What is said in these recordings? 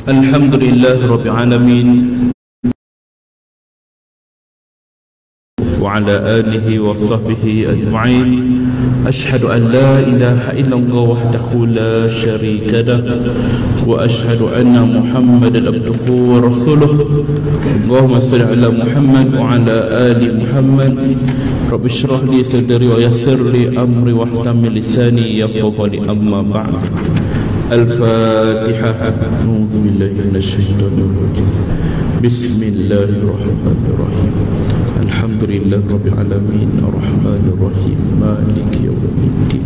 Alhamdulillah Rabbil Alamin wa ala alihi wa sahbihi ajma'in. Ashhadu an la ilaha illallah wahdahu la sharika lah wa ashhadu anna Muhammadan abduhu wa rasuluh. Allahumma salli ala Muhammad wa ala ali Muhammad. Rabbi shrah li sadri wa yassir li amri wahtamil lisani yafqahu li amma ba'd. Al-Fatihah. A'udzu billahi minasy syaithanir rajim. Bismillahirrahmanirrahim. Alhamdulillah Rabbil Alamin. Ar-Rahmanir Rahim. Maliki yawmiddin.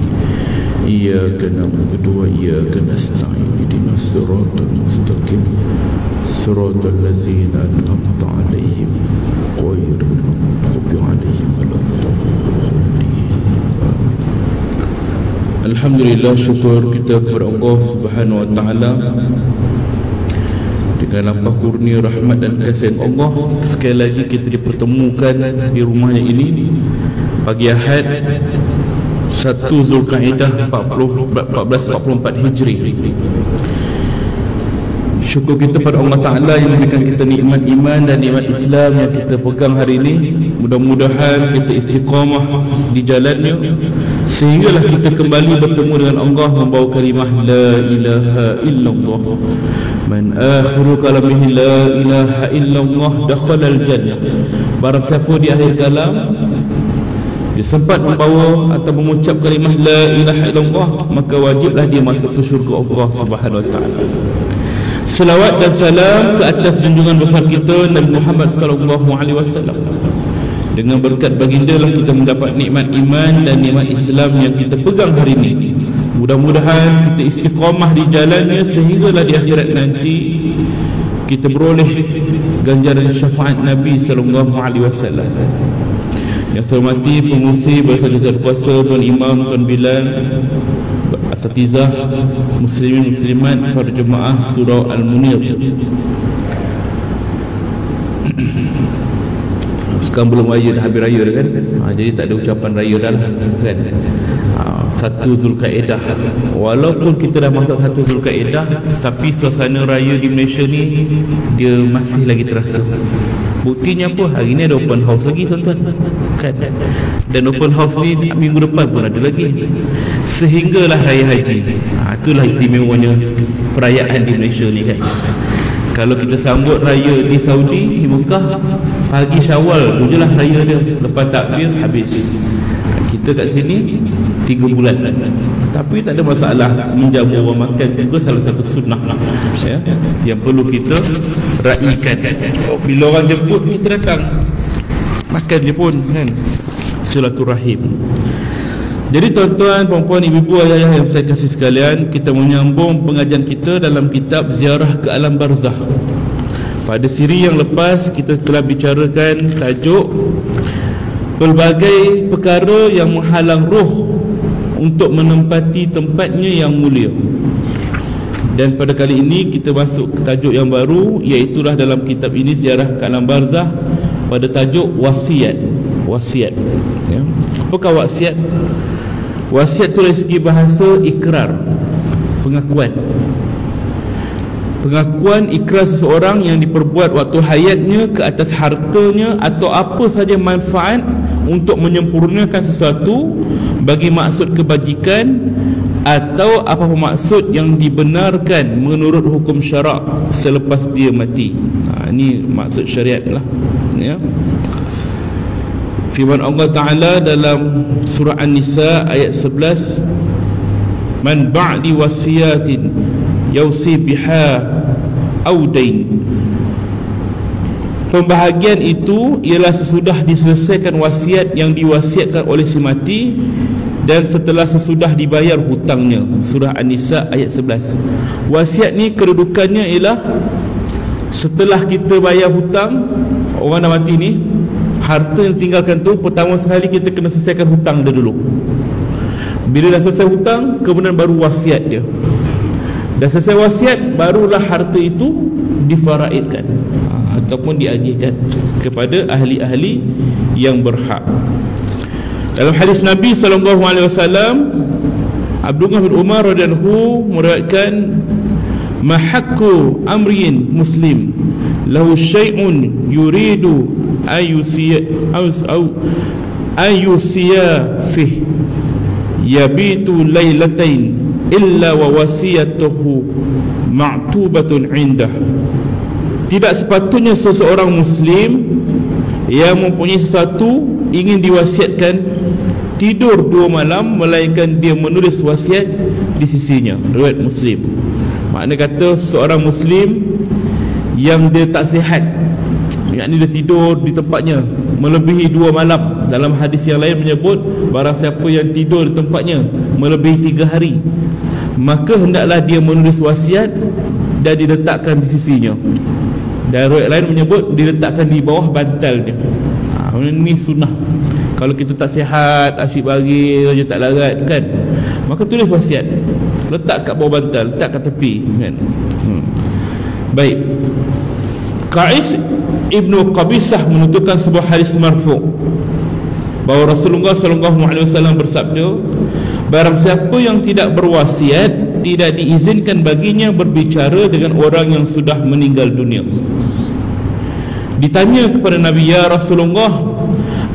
Iyyaka na'budu wa iyyaka nasta'in. Ihdinas siratal mustaqim. Siratal ladzina an'amta 'alaihim ghairil maghdubi 'alaihim waladdallin. Alhamdulillah, syukur kita kepada Allah Subhanahu wa taala. Dengan lampah kurnia rahmat dan kasih Allah, sekali lagi kita dipertemukan di rumahnya ini pagi Ahad 1 Zulkaidah 1444 Hijri. Syukur kita pada Allah Ta'ala yang memberikan kita nikmat iman dan nikmat Islam yang kita pegang hari ini. Mudah-mudahan kita istiqamah di jalannya sehinggalah kita kembali bertemu dengan Allah membawa kalimah la ilaha illallah. Man akhiru kalamihi la ilaha illallah dakhala al-jannah. Barang siapa di akhir kalam dia sempat membawa atau mengucap kalimah la ilaha illallah, maka wajiblah dia masuk ke syurga Allah Subhanahu wa taala. Selawat dan salam ke atas junjungan besar kita Nabi Muhammad sallallahu alaihi wasallam. Dengan berkat baginda lah kita mendapat nikmat iman dan nikmat Islam yang kita pegang hari ini. Mudah-mudahan kita istiqamah di jalannya sehinggalah di akhirat nanti kita beroleh ganjaran syafaat Nabi sallallahu alaihi wasallam. Yang saya hormati pengurusi bersama kuasa Tuan Imam, Tuan Bilal, asatizah, muslimin muslimat, para jemaah surau Al-Munir. Sekarang belum raya, dah habis raya dah kan? Jadi tak ada ucapan raya dah lah kan? 1 Zulkaidah. Walaupun kita dah masuk 1 Zulkaidah, tapi suasana raya di Malaysia ni dia masih lagi terasa. Buktinya apa? Hari ni ada open house lagi tuan-tuan kan? Dan open house ni minggu depan pun ada lagi. Sehinggalah Raya Haji. Itulah istimewanya perayaan di Malaysia ni kan. Kalau kita sambut raya di Saudi, di Mekah, pagi Syawal tu je lah raya dia. Lepas takbir habis. Kita kat sini 3 bulan. Tapi tak ada masalah. Menjamu orang makan juga salah satu sunnah ya, yang perlu kita raikan. Bila orang jemput, kita datang makan je pun kan. Silaturahim. Jadi tuan-tuan, puan-puan, ibu-ibu, ayah-ayah yang saya kasih sekalian, kita menyambung pengajian kita dalam kitab Ziarah ke Alam Barzah. Pada siri yang lepas kita telah bicarakan tajuk pelbagai perkara yang menghalang roh untuk menempati tempatnya yang mulia. Dan pada kali ini kita masuk ke tajuk yang baru, iaitulah dalam kitab ini Ziarah ke Alam Barzah pada tajuk wasiat. Wasiat ya. Apakah wasiat? Wasiat itu dari segi bahasa ikrar, pengakuan. Pengakuan ikrar seseorang yang diperbuat waktu hayatnya ke atas hartanya atau apa saja manfaat untuk menyempurnakan sesuatu bagi maksud kebajikan atau apa maksud yang dibenarkan menurut hukum syarak selepas dia mati. Ini maksud syariat lah ya. Firman Allah Ta'ala dalam surah An-Nisa ayat 11, man ba'di wasiyatin yausi biha audain. Pembahagian itu ialah sesudah diselesaikan wasiat yang diwasiatkan oleh si mati dan setelah sesudah dibayar hutangnya. Surah An-Nisa ayat 11. Wasiat ni kedudukannya ialah setelah kita bayar hutang, orang dah mati ni, harta yang tinggalkan tu pertama sekali kita kena selesaikan hutang dia dulu. Bila dah selesai hutang, kemudian baru wasiat dia. Dah selesai wasiat, barulah harta itu difaraidkan ataupun diagihkan kepada ahli-ahli yang berhak. Dalam hadis Nabi SAW, Abdullah bin Umar radhiyallahu meriwayatkan mahakku amrin muslim lahu syai'un yuridu ayusiya fih yabitu lailatain illa wa wasiyatuhu ma'tubatun indah. Tidak sepatutnya seseorang muslim yang mempunyai sesuatu ingin diwasiatkan tidur 2 malam melainkan dia menulis wasiat di sisinya. Riwayat Muslim. Makna kata seorang muslim yang dia tak sihat, yakni dia tidur di tempatnya melebihi 2 malam. Dalam hadis yang lain menyebut barang siapa yang tidur di tempatnya melebihi 3 hari, maka hendaklah dia menulis wasiat dan diletakkan di sisinya. Dan riwayat lain menyebut diletakkan di bawah bantalnya. Ini sunnah. Kalau kita tak sihat, asyik bagi saja, tak larat kan, maka tulis wasiat, letak kat bawah bantal, letak kat tepi kan. Baik. Qais Ibnu Qabisah menuturkan sebuah hadis marfu' bahawa Rasulullah SAW bersabda, barang siapa yang tidak berwasiat, tidak diizinkan baginya berbicara dengan orang yang sudah meninggal dunia. Ditanya kepada Nabi, ya Rasulullah,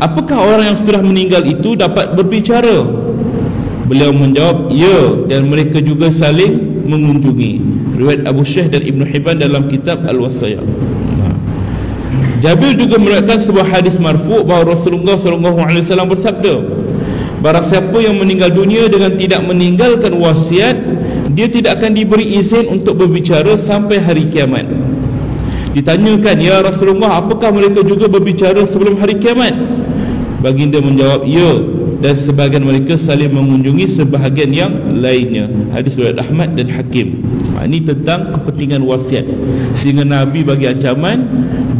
apakah orang yang sudah meninggal itu dapat berbicara? Beliau menjawab, ya, dan mereka juga saling mengunjungi. Riwayat Abu Syekh dan Ibnu Hibban dalam kitab Al-Wasiyah. Jabir juga meriwayatkan sebuah hadis marfu' bahawa Rasulullah SAW bersabda, barang siapa yang meninggal dunia dengan tidak meninggalkan wasiat, dia tidak akan diberi izin untuk berbicara sampai hari kiamat. Ditanyakan, ya Rasulullah, apakah mereka juga berbicara sebelum hari kiamat? Baginda menjawab, ya, dan sebahagian mereka saling mengunjungi sebahagian yang lainnya. Hadis riwayat Ahmad dan Hakim. Ini tentang kepentingan wasiat, sehingga Nabi bagi ancaman,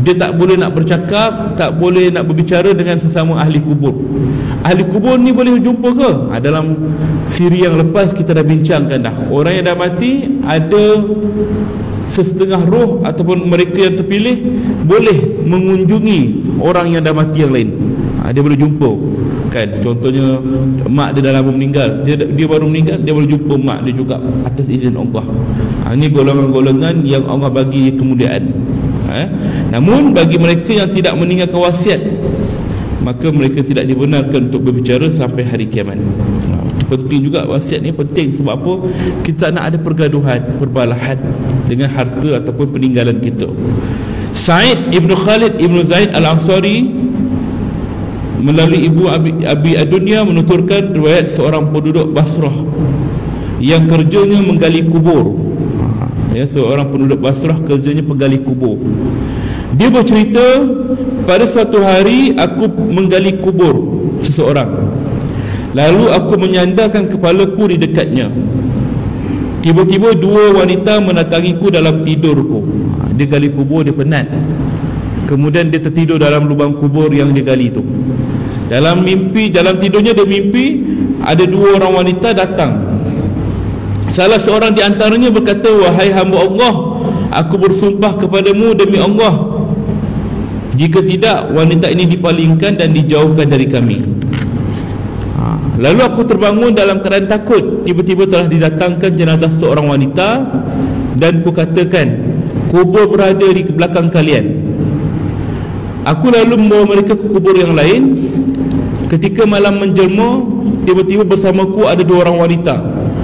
dia tak boleh nak bercakap, tak boleh nak berbicara dengan sesama ahli kubur. Ahli kubur ni boleh jumpa ke? Dalam siri yang lepas kita dah bincangkan dah. Orang yang dah mati ada sesetengah roh ataupun mereka yang terpilih boleh mengunjungi orang yang dah mati yang lain. Dia boleh jumpa kan. Contohnya mak dia dah lama meninggal, dia baru meninggal, dia boleh jumpa mak dia juga atas izin Allah. Ini golongan-golongan yang Allah bagi kemuliaan. Namun bagi mereka yang tidak meninggalkan wasiat, maka mereka tidak dibenarkan untuk berbicara sampai hari kiamat. Penting juga wasiat ni, penting sebab apa? Kita nak ada pergaduhan, perbalahan dengan harta ataupun peninggalan kita. Sa'id Ibn Khalid Ibn Zaid Al-Ansari melalui ibu Abi Adunya menuturkan riwayat seorang penduduk Basrah yang kerjanya menggali kubur. Seorang penduduk Basrah kerjanya penggali kubur. Dia bercerita, pada suatu hari aku menggali kubur seseorang, lalu aku menyandarkan kepalaku di dekatnya. Tiba-tiba 2 wanita mendatangiku dalam tidurku. Dia gali kubur, dia penat, kemudian dia tertidur dalam lubang kubur yang dia gali itu. Dalam mimpi, dalam tidurnya dia mimpi ada 2 orang wanita datang. Salah seorang di antaranya berkata, wahai hamba Allah, aku bersumpah kepadamu demi Allah, jika tidak, wanita ini dipalingkan dan dijauhkan dari kami. Lalu aku terbangun dalam keadaan takut. Tiba-tiba telah didatangkan jenazah seorang wanita, dan ku katakan, kubur berada di belakang kalian. Aku lalu membawa mereka ke kubur yang lain. Ketika malam menjelma, tiba-tiba bersamaku ada 2 orang wanita.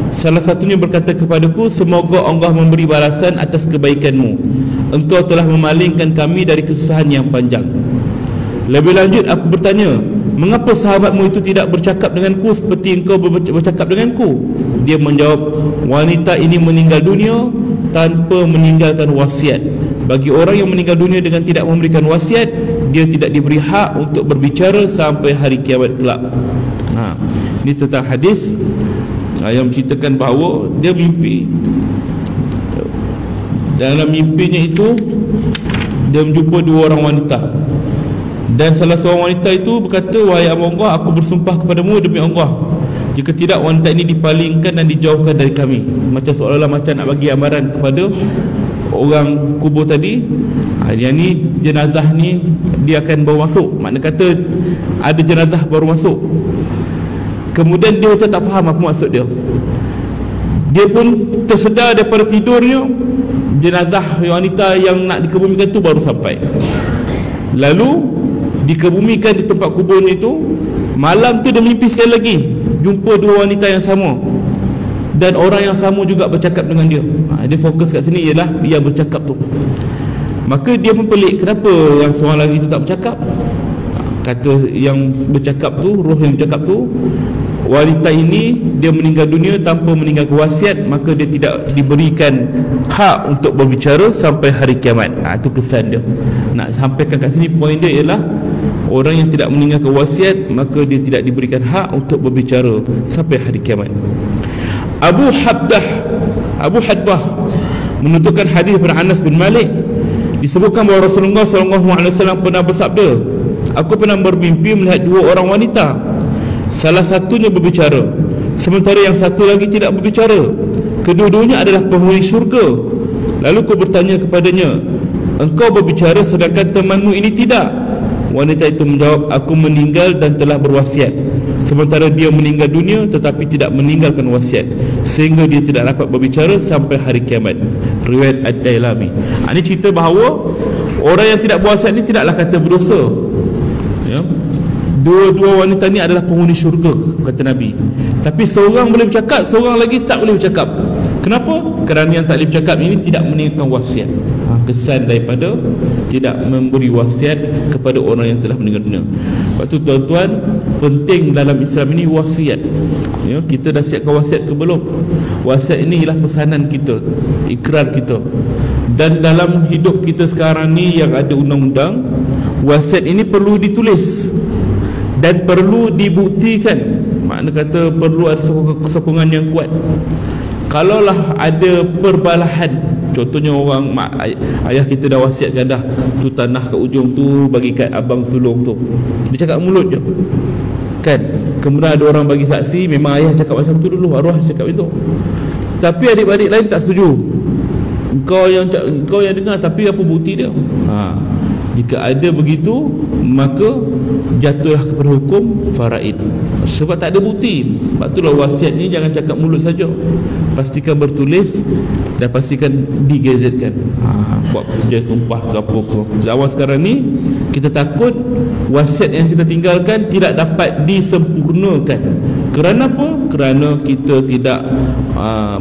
Salah satunya berkata kepadaku, semoga Allah memberi balasan atas kebaikanmu. Engkau telah memalingkan kami dari kesusahan yang panjang. Lebih lanjut aku bertanya, mengapa sahabatmu itu tidak bercakap denganku seperti engkau bercakap denganku? Dia menjawab, wanita ini meninggal dunia tanpa meninggalkan wasiat. Bagi orang yang meninggal dunia dengan tidak memberikan wasiat, dia tidak diberi hak untuk berbicara sampai hari kiamat kelak. Ini tentang hadis yang menceritakan bahawa dia mimpi. Dalam mimpinya itu dia menjumpa 2 orang wanita, dan salah seorang wanita itu berkata, wahai Allah, aku bersumpah kepadamu demi Allah, jika tidak, wanita ini dipalingkan dan dijauhkan dari kami. Macam seolah-olah macam nak bagi amaran kepada orang kubur tadi, yang ni jenazah ni dia akan bawa masuk. Makna kata ada jenazah baru masuk. Kemudian dia macam tak faham apa maksud dia. Dia pun tersedar daripada tidurnya, jenazah wanita yang nak dikebumikan tu baru sampai. Lalu dikebumikan di tempat kubur itu. Malam tu dia mimpi sekali lagi, jumpa dua wanita yang sama, dan orang yang sama juga bercakap dengan dia. Dia fokus kat sini ialah yang bercakap tu. Maka dia pun pelik, kenapa yang seorang lagi tu tak bercakap? Kata yang bercakap tu, roh yang bercakap tu, wanita ini dia meninggal dunia tanpa meninggalkan wasiat, maka dia tidak diberikan hak untuk berbicara sampai hari kiamat. Itu kesan dia. Nak sampaikan kat sini, poin dia ialah orang yang tidak meninggalkan wasiat, maka dia tidak diberikan hak untuk berbicara sampai hari kiamat. Abu Hadbah menunjukkan hadis daripada Anas bin Malik, disebutkan bahawa Rasulullah SAW pernah bersabda, aku pernah bermimpi melihat dua orang wanita, salah satunya berbicara, sementara yang satu lagi tidak berbicara. Kedua-duanya adalah penghuni syurga. Lalu aku bertanya kepadanya, engkau berbicara sedangkan temanmu ini tidak? Wanita itu menjawab, aku meninggal dan telah berwasiat, sementara dia meninggal dunia tetapi tidak meninggalkan wasiat, sehingga dia tidak dapat berbicara sampai hari kiamat. Riwayat Ad-Dailami. Ini cerita bahawa orang yang tidak berwasiat ni tidaklah kata berdosa, ya. Dua-dua wanita ni adalah penghuni syurga, kata Nabi. Tapi seorang boleh bercakap, seorang lagi tak boleh bercakap. Kenapa? Kerana yang tak boleh bercakap ini tidak meninggalkan wasiat. Kesan daripada tidak memberi wasiat kepada orang yang telah meninggal dunia. Sebab tu tuan-tuan, penting dalam Islam ini wasiat, ya. Kita dah siapkan wasiat ke belum? Wasiat ini ialah pesanan kita, ikrar kita. Dan dalam hidup kita sekarang ni yang ada undang-undang, wasiat ini perlu ditulis dan perlu dibuktikan. Makna kata perlu ada sokongan yang kuat. Kalaulah ada perbalahan, contohnya orang ayah kita dah wasiatkan dah, tu tanah kat ujung tu bagi kat abang sulung tu, dia cakap mulut je kan. Kemudian ada orang bagi saksi, memang ayah cakap macam tu dulu, arwah cakap itu, tapi adik-adik lain tak setuju. Kau yang dengar, tapi apa bukti dia? Jika ada begitu, maka jatuhlah kepada hukum faraid, sebab tak ada bukti. Sebab itulah wasiat ni jangan cakap mulut saja, pastikan bertulis dan pastikan digazetkan. Buat persetujuan sumpah ke apa ke. Zaman sekarang ni kita takut wasiat yang kita tinggalkan tidak dapat disempurnakan. Kerana apa? Kerana kita tidak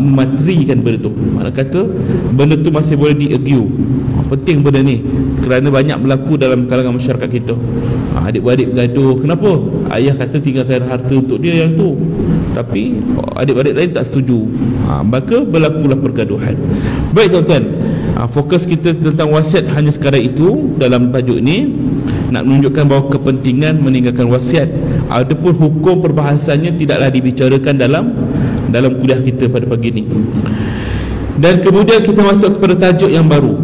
mematerikan benda tu. Makna kata benda tu masih boleh di-argue. Penting benda ni, kerana banyak berlaku dalam kalangan masyarakat kita. Adik-beradik bergaduh. Kenapa? Ayah kata tinggalkan harta untuk dia yang tu, tapi adik-beradik lain tak setuju. Maka berlakulah pergaduhan. Baik tuan-tuan, fokus kita tentang wasiat hanya sekadar itu dalam tajuk ni, nak menunjukkan bahawa kepentingan meninggalkan wasiat. Adapun hukum perbahasannya tidaklah dibicarakan dalam kuliah kita pada pagi ni. Dan kemudian kita masuk kepada tajuk yang baru,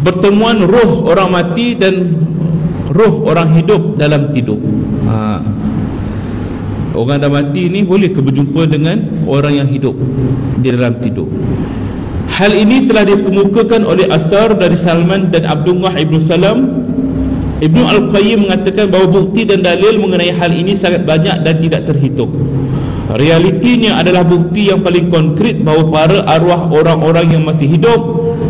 pertemuan roh orang mati dan roh orang hidup dalam tidur. Orang dah mati ni boleh berjumpa dengan orang yang hidup di dalam tidur. Hal ini telah dikemukakan oleh asar dari Salman dan Abdullah ibn Salam. Ibnu Al-Qayyim mengatakan bahawa bukti dan dalil mengenai hal ini sangat banyak dan tidak terhitung. Realitinya adalah bukti yang paling konkret bahawa para arwah orang-orang yang masih hidup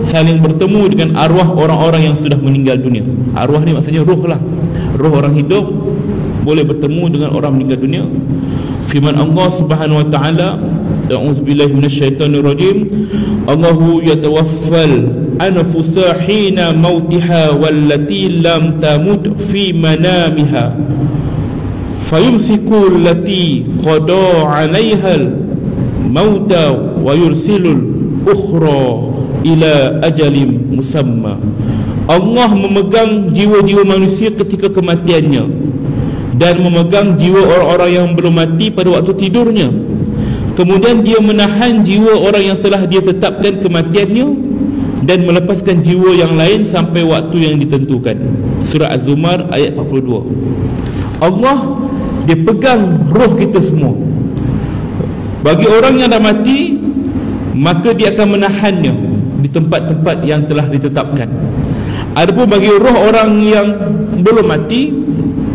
saling bertemu dengan arwah orang-orang yang sudah meninggal dunia. Arwah ni maksudnya roh lah. Roh orang hidup boleh bertemu dengan orang meninggal dunia. Firman Allah Subhanahu wa taala, a'udzubillahi minasyaitonirrajim, Allahu yatawaffal anfusa hina mautiha wallati lam tamut fi manamiha fayumsiku allati qada 'alaiha al-mauta wa yursilul ukhra ila ajalim musamma. Allah memegang jiwa-jiwa manusia ketika kematiannya dan memegang jiwa orang-orang yang belum mati pada waktu tidurnya. Kemudian dia menahan jiwa orang yang telah dia tetapkan kematiannya dan melepaskan jiwa yang lain sampai waktu yang ditentukan. Surah Az-Zumar ayat 42. Allah dia pegang roh kita semua. Bagi orang yang dah mati, maka dia akan menahannya di tempat-tempat yang telah ditetapkan. Adapun bagi roh orang yang belum mati,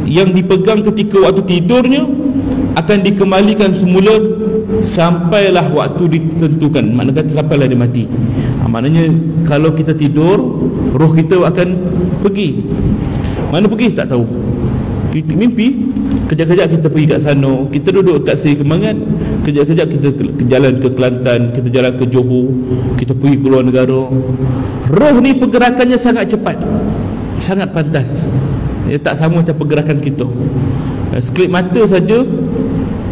yang dipegang ketika waktu tidurnya, akan dikembalikan semula sampailah waktu ditentukan. Maknanya sampailah dia mati. Maknanya kalau kita tidur, roh kita akan pergi. Mana pergi tak tahu. Kita mimpi, kejap-kejap kita pergi kat sana, kita duduk kat Seri Kembangan, kejap-kejap kita jalan ke Kelantan, kita jalan ke Johor, kita pergi ke luar negara. Roh ni pergerakannya sangat cepat, sangat pantas. Dia tak sama macam pergerakan kita. Sekelip mata saja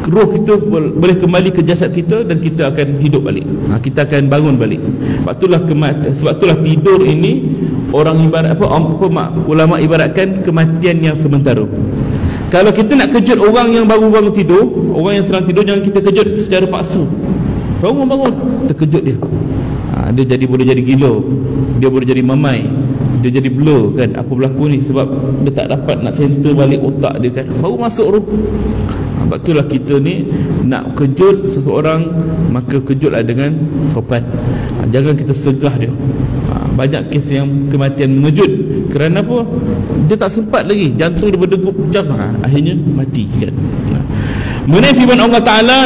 roh kita boleh kembali ke jasad kita dan kita akan hidup balik. Kita akan bangun balik. Sebab itulah tidur ini orang ibarat ulama ibaratkan kematian yang sementara. Kalau kita nak kejut orang yang baru bangun tidur, orang yang sedang tidur, jangan kita kejut secara paksa. Bangun, terkejut dia. Dia boleh jadi gila, dia boleh jadi mamai, dia jadi blur kan, apa berlaku ni, sebab dia tak dapat nak center balik otak dia kan, baru masuk roh. Sebab itulah kita ni nak kejut seseorang, maka kejutlah dengan sopan. Jangan kita segah dia. Banyak kes yang kematian mengejut. Kerana apa? Dia tak sempat lagi, jantung dia berdegup jam, akhirnya mati kan. Mengenai firman Allah Ta'ala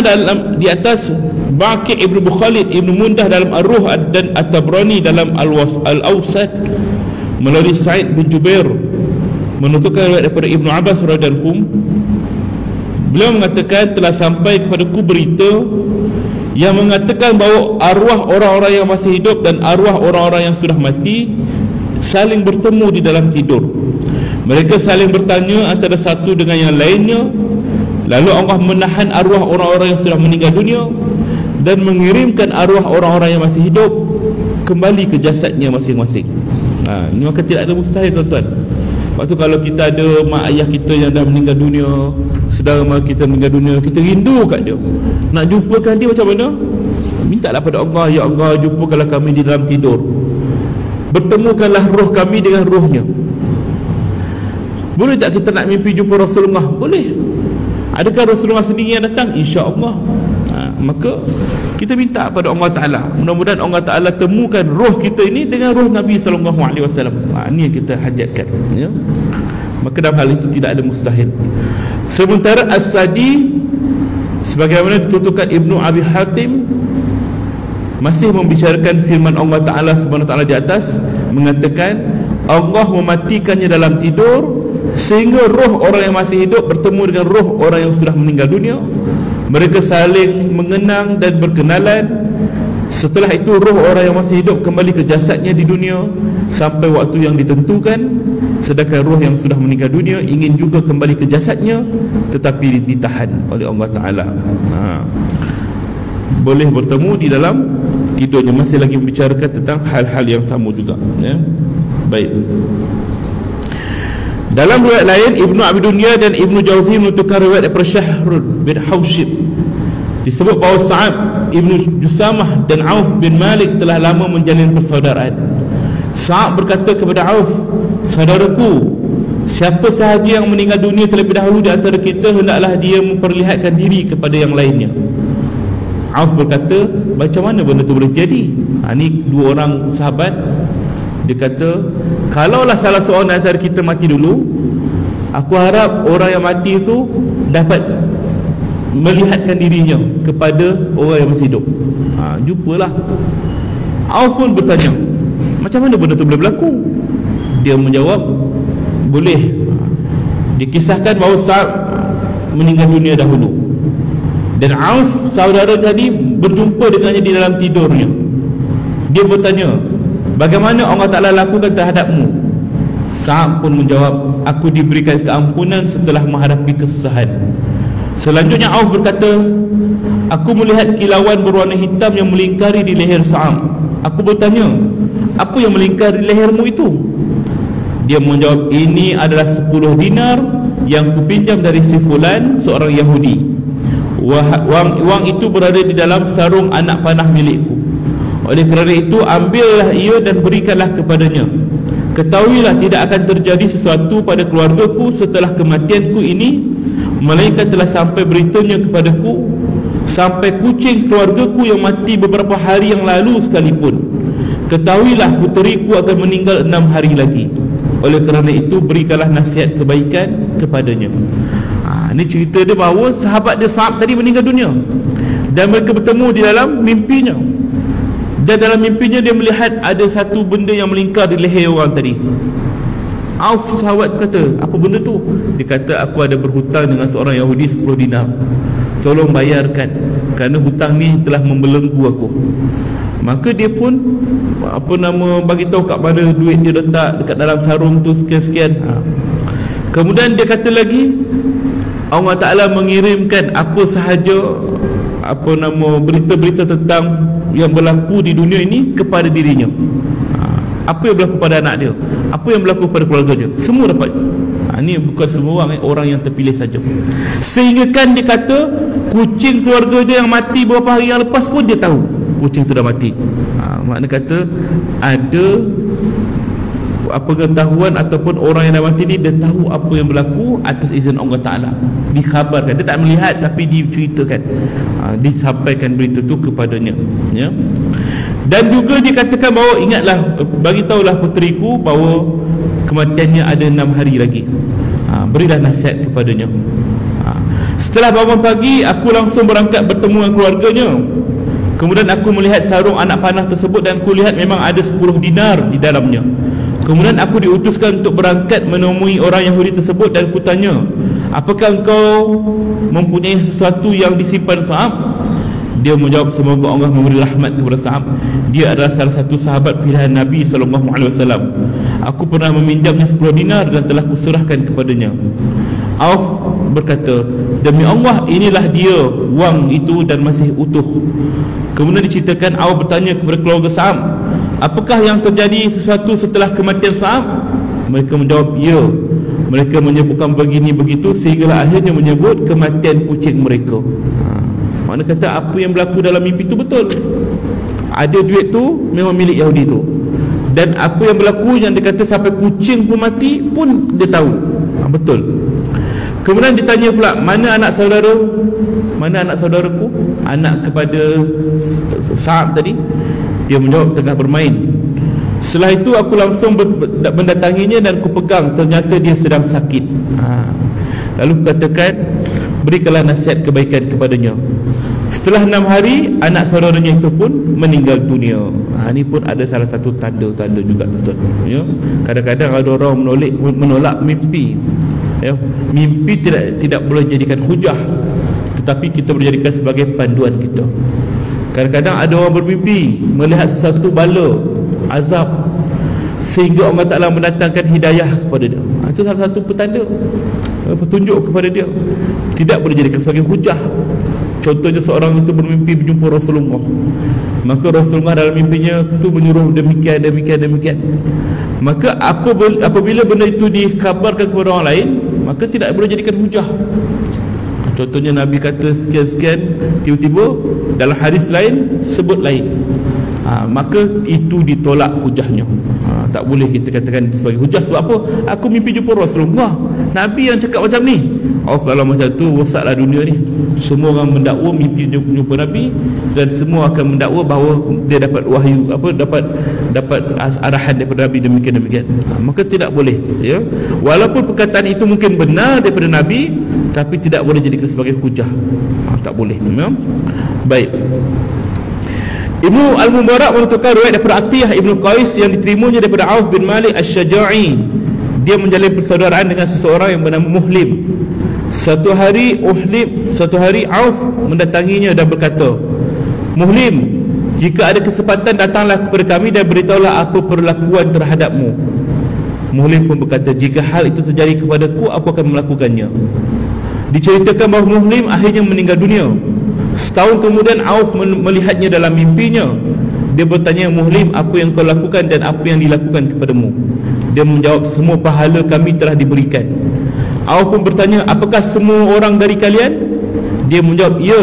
di atas, Baqi' Ibn Khalid Ibn Mundah dalam Ar-Ruh dan At-Tabrani dalam Al-Awsat melalui Sa'id bin Jubair menukilkan riwayat daripada Ibn Abbas radhiyallahu anhu. Beliau mengatakan, telah sampai kepadaku berita yang mengatakan bahawa arwah orang-orang yang masih hidup dan arwah orang-orang yang sudah mati saling bertemu di dalam tidur. Mereka saling bertanya antara satu dengan yang lainnya. Lalu Allah menahan arwah orang-orang yang sudah meninggal dunia dan mengirimkan arwah orang-orang yang masih hidup kembali ke jasadnya masing-masing. Ini maka tidak ada mustahil, tuan-tuan. Sebab tu kalau kita ada mak ayah kita yang dah meninggal dunia, saudara mara kita meninggal dunia, kita rindu kat dia, nak jumpakan dia macam mana? Mintalah pada Allah, ya Allah, jumpakanlah kami di dalam tidur, bertemukanlah roh kami dengan rohnya. Boleh tak kita nak mimpi jumpa Rasulullah? Boleh. Adakah Rasulullah sendiri yang datang? InsyaAllah. Maka kita minta pada Allah Ta'ala, mudah-mudahan Allah Ta'ala temukan roh kita ini dengan roh Nabi SAW. Ini yang kita hajatkan, ya? Maka dalam hal itu tidak ada mustahil. Sementara As-Sadi sebagaimana dituturkan Ibnu Abi Hatim masih membicarakan firman Allah Ta'ala Subhanahu Wa Ta'ala di atas, mengatakan Allah mematikannya dalam tidur sehingga roh orang yang masih hidup bertemu dengan roh orang yang sudah meninggal dunia. Mereka saling mengenang dan berkenalan. Setelah itu roh orang yang masih hidup kembali ke jasadnya di dunia sampai waktu yang ditentukan. Sedangkan roh yang sudah meninggal dunia ingin juga kembali ke jasadnya, tetapi ditahan oleh Allah Ta'ala. Boleh bertemu di dalam tidurnya. Masih lagi membicarakan tentang hal-hal yang sama juga, ya? Baik. Dalam riwayat lain, Ibnu Abi Dunya dan Ibnu Jauzi menukar riwayat daripada Syahr bin Hawshib, disebut bahawa Sa'ad Ibnu Jusamah dan Auf bin Malik telah lama menjalin persaudaraan. Sa'ad berkata kepada Auf, saudaraku, siapa sahaja yang meninggal dunia terlebih dahulu di antara kita, hendaklah dia memperlihatkan diri kepada yang lainnya. Auf berkata, macam mana benda itu boleh jadi? Ini dua orang sahabat. Dia kata, kalaulah salah seorang antara kita mati dulu, aku harap orang yang mati itu dapat melihatkan dirinya kepada orang yang masih hidup. Jumpalah. Auf pun bertanya, macam mana benda itu boleh berlaku? Dia menjawab, boleh. Dikisahkan bahawa Sa'ad meninggal dunia dahulu, dan Auf saudara tadi berjumpa dengannya di dalam tidurnya. Dia bertanya, bagaimana Allah Ta'ala lakukan terhadapmu? Sa'ad pun menjawab, aku diberikan keampunan setelah menghadapi kesusahan. Selanjutnya Auf berkata, aku melihat kilauan berwarna hitam yang melingkari di leher Sa'ad. Aku bertanya, apa yang melingkari lehermu itu? Dia menjawab, ini adalah 10 dinar yang kupinjam dari si Fulan, seorang Yahudi. Wang itu berada di dalam sarung anak panah milikku. Oleh kerana itu, ambillah ia dan berikanlah kepadanya. Ketahuilah tidak akan terjadi sesuatu pada keluargaku setelah kematianku ini, melainkan telah sampai beritanya kepadaku, sampai kucing keluargaku yang mati beberapa hari yang lalu sekalipun. Ketahuilah puteriku akan meninggal 6 hari lagi. Oleh kerana itu, berikanlah nasihat kebaikan kepadanya. Ini cerita dia bahawa sahabat dia Sa'ad tadi meninggal dunia, dan mereka bertemu di dalam mimpinya. Dan dalam mimpinya dia melihat ada satu benda yang melingkar di leher orang tadi. Auf sahabat kata, apa benda tu? Dia kata, aku ada berhutang dengan seorang Yahudi 10 dinar, tolong bayarkan, kerana hutang ni telah membelenggu aku. Maka dia pun bagi tahu kat mana duit dia letak, dekat dalam sarung tu sekian-sekian. Kemudian dia kata lagi, Allah Ta'ala mengirimkan apa sahaja berita-berita tentang yang berlaku di dunia ini kepada dirinya. Apa yang berlaku pada anak dia, apa yang berlaku pada keluarga dia, semua dapat. Ini bukan semua orang yang terpilih saja. Sehingga kan dia kata kucing keluarga dia yang mati beberapa hari yang lepas pun dia tahu kucing tu dah mati. Makna kata ada pengetahuan ataupun orang yang dah mati ni, dia tahu apa yang berlaku atas izin Allah Ta'ala. Dikhabarkan, dia tak melihat tapi diceritakan, disampaikan berita tu kepadanya, ya. Dan juga dikatakan bahawa, ingatlah, bagi tahulah puteriku bahawa kematiannya ada 6 hari lagi. Berilah nasihat kepadanya. Setelah bangun pagi, aku langsung berangkat bertemu dengan keluarganya. Kemudian aku melihat sarung anak panah tersebut dan aku lihat memang ada 10 dinar di dalamnya. Kemudian aku diutuskan untuk berangkat menemui orang Yahudi tersebut dan aku tanya, apakah engkau mempunyai sesuatu yang disimpan Sa'ab? Dia menjawab, semoga Allah memberi rahmat kepada Sa'ab. Dia adalah salah satu sahabat pilihan Nabi SAW. Aku pernah meminjamnya 10 dinar dan telah kuserahkan kepadanya. Auf berkata, demi Allah, inilah dia wang itu dan masih utuh. Kemudian diceritakan, Auf bertanya kepada keluarga Sa'ab, apakah yang terjadi sesuatu setelah kematian Sa'ab? Mereka menjawab, ya. Mereka menyebutkan begini begitu sehinggalah akhirnya menyebut kematian kucing mereka. Makna kata apa yang berlaku dalam mimpi tu betul. Ada duit tu memang milik Yahudi tu. Dan apa yang berlaku yang dia kata sampai kucing pun mati pun dia tahu. Betul. Kemudian ditanya pula, mana anak saudara? Mana anak saudaraku? Anak kepada Sa'ab tadi. Dia menjawab, tengah bermain. Setelah itu aku langsung mendatanginya dan aku pegang, ternyata dia sedang sakit. Lalu katakan, berikanlah nasihat kebaikan kepadanya. Setelah 6 hari, anak saudaranya itu pun meninggal dunia. Ini pun ada salah satu tanda-tanda juga, betul, ya? Kadang-kadang ada orang menolak mimpi, ya? Mimpi tidak boleh jadikan hujah, tetapi kita boleh jadikan sebagai panduan kita. Kadang-kadang ada orang bermimpi melihat sesuatu bala, azab, sehingga Allah Ta'ala mendatangkan hidayah kepada dia. Itu salah satu petanda, petunjuk kepada dia. Tidak boleh jadikan sebagai hujah. Contohnya seorang itu bermimpi berjumpa Rasulullah, maka Rasulullah dalam mimpinya itu menyuruh demikian. Maka apabila benda itu dikabarkan kepada orang lain, maka tidak boleh jadikan hujah. Contohnya Nabi kata sekian-sekian, tiba-tiba dalam hadis lain sebut lain, maka itu ditolak hujahnya. Tak boleh kita katakan sebagai hujah. Sebab apa? Aku mimpi jumpa Rasulullah, Nabi yang cakap macam ni. Kalau macam tu, rosaklah dunia ni. Semua orang mendakwa mimpi jumpa Nabi, dan semua akan mendakwa bahawa dia dapat wahyu, dapat arahan daripada Nabi demikian. Maka tidak boleh, ya. Walaupun perkataan itu mungkin benar daripada Nabi, tapi tidak boleh jadikan sebagai hujah. Tak boleh, ya? Baik. Ibnu Al-Mubarak menentukan riwayat daripada Atiyah Ibnu Qais yang diterimanya daripada Auf bin Malik Asy-Syaja'i. Dia menjalin persaudaraan dengan seseorang yang bernama Muhlim. Satu hari Auf mendatanginya dan berkata, Muhlim, jika ada kesempatan datanglah kepada kami dan beritahulah apa perlakuan terhadapmu. Muhlim pun berkata, jika hal itu terjadi kepadaku, aku akan melakukannya. Diceritakan bahawa Muhlim akhirnya meninggal dunia. Setahun kemudian Auf melihatnya dalam mimpinya. Dia bertanya, Muhlim, apa yang kau lakukan dan apa yang dilakukan kepadamu? Dia menjawab, semua pahala kami telah diberikan. Auf pun bertanya, apakah semua orang dari kalian? Dia menjawab, ya,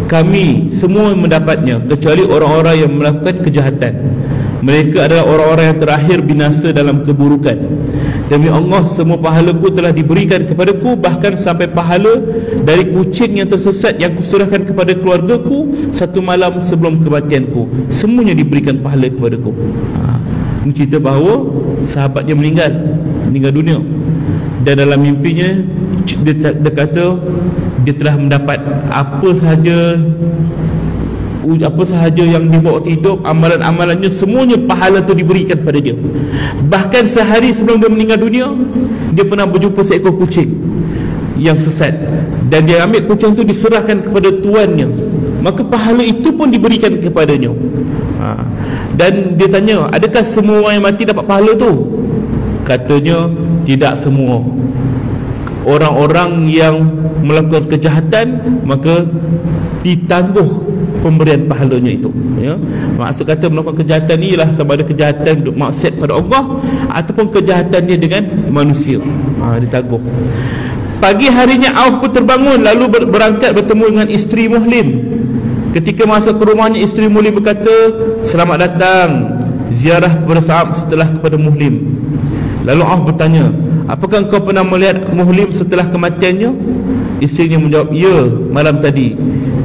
kami semua mendapatnya, kecuali orang-orang yang melakukan kejahatan. Mereka adalah orang-orang yang terakhir binasa dalam keburukan. Demi Allah, semua pahalaku telah diberikan kepadaku, bahkan sampai pahala dari kucing yang tersesat yang kuserahkan kepada keluargaku satu malam sebelum kematianku. Semuanya diberikan pahala kepadaku. Ini cerita bahawa sahabatnya meninggal dunia. Dan dalam mimpinya dia kata dia telah mendapat apa sahaja apa sahaja yang dia buat waktu hidup, amalan-amalannya semuanya pahala tu diberikan pada dia. Bahkan sehari sebelum dia meninggal dunia, dia pernah berjumpa seekor kucing yang sesat, dan dia ambil kucing tu diserahkan kepada tuannya, maka pahala itu pun diberikan kepadanya. Dan dia tanya, adakah semua orang yang mati dapat pahala tu? Katanya tidak semua. Orang-orang yang melakukan kejahatan, maka ditangguh pemberian pahalanya itu, ya. Maksud kata melakukan kejahatan ni ialah sama ada kejahatan maksiat pada Allah ataupun kejahatan dia dengan manusia, ditangguh. Pagi harinya Auf pun terbangun, lalu berangkat bertemu dengan isteri Muhlim. Ketika masuk ke rumahnya, isteri Muhlim berkata, "Selamat datang, ziarah kepada Sa'ab setelah kepada Muhlim." Lalu Auf bertanya, "Apakah engkau pernah melihat Muhlim setelah kematiannya?" Isterinya menjawab, "Ya, malam tadi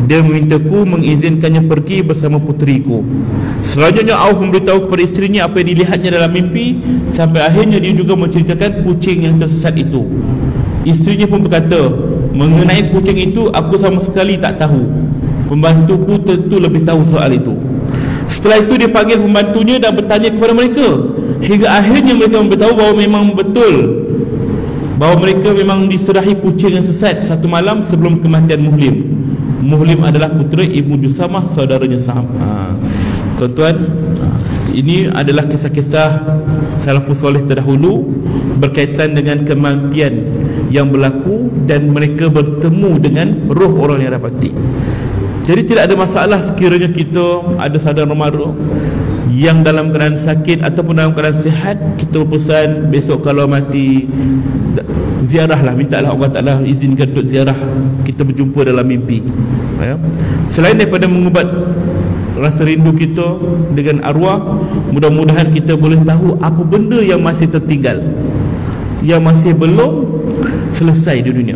dia memintaku mengizinkannya pergi bersama puteriku." Selanjutnya Auf memberitahu kepada isterinya apa yang dilihatnya dalam mimpi, sampai akhirnya dia juga menceritakan kucing yang tersesat itu. Isterinya pun berkata, "Mengenai kucing itu aku sama sekali tak tahu. Pembantuku tentu lebih tahu soal itu." Setelah itu dia panggil pembantunya dan bertanya kepada mereka, hingga akhirnya mereka memberitahu bahawa memang betul, bahawa mereka memang diserahi kucing yang sesat satu malam sebelum kematian Muhlim. Muhlim adalah putera Ibu Jusamah, saudaranya Sa'ab. Tuan-tuan, ini adalah kisah-kisah salafus soleh terdahulu berkaitan dengan kematian yang berlaku dan mereka bertemu dengan roh orang yang dapati. Jadi tidak ada masalah sekiranya kita ada saudara mara yang dalam keadaan sakit ataupun dalam keadaan sihat, kita berpesan besok kalau mati ziarahlah, mintalah Allah Ta'ala izinkan untuk ziarah, kita berjumpa dalam mimpi, ya. Selain daripada mengubat rasa rindu kita dengan arwah, mudah-mudahan kita boleh tahu apa benda yang masih tertinggal, yang masih belum selesai di dunia.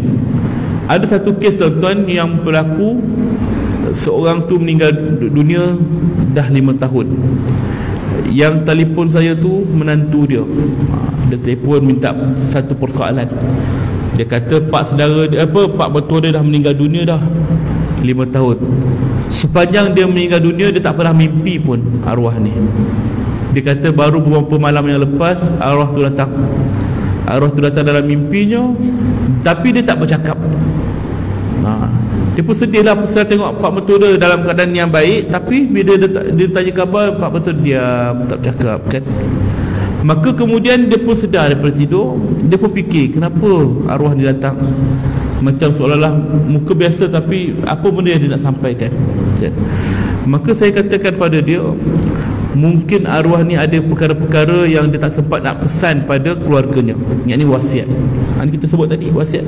Ada satu kes, tuan-tuan, yang berlaku. Seorang tu meninggal dunia dah 5 tahun. Yang telefon saya tu menantu dia. Dia telefon minta satu persoalan. Dia kata pak mertua dia dah meninggal dunia dah 5 tahun. Sepanjang dia meninggal dunia, dia tak pernah mimpi pun arwah ni. Dia kata baru beberapa malam yang lepas arwah tu datang. Arwah tu datang dalam mimpinya, tapi dia tak bercakap. Dia pun sedih lah pasal tengok pak mertua dia dalam keadaan yang baik, tapi bila dia tanya khabar, pak mertua diam, tak bercakap, kan. Maka kemudian dia pun sedar daripada tidur. Dia pun fikir, kenapa arwah ni datang, macam seolah-olah muka biasa, tapi apa benda yang dia nak sampaikan, kan? Maka saya katakan pada dia, mungkin arwah ni ada perkara-perkara yang dia tak sempat nak pesan pada keluarganya, yang ni wasiat. Ini kita sebut tadi, wasiat,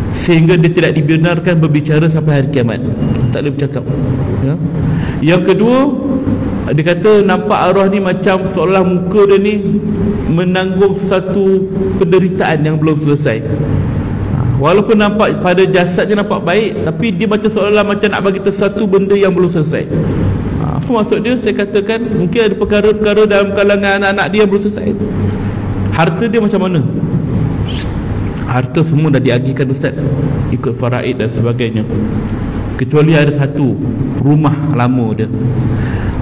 sehingga dia tidak dibenarkan berbicara sampai hari kiamat, tak boleh bercakap, ya. Yang kedua, dia kata nampak arwah ni macam seolah muka dia ni menanggung satu penderitaan yang belum selesai. Walaupun nampak pada jasadnya nampak baik, tapi dia macam seolah macam nak bagi satu benda yang belum selesai. Apa maksud dia? Saya katakan mungkin ada perkara-perkara dalam kalangan anak-anak dia belum selesai. Harta dia macam mana? Harta semua dah diagihkan ustaz, ikut faraid dan sebagainya, kecuali ada satu, rumah lama dia.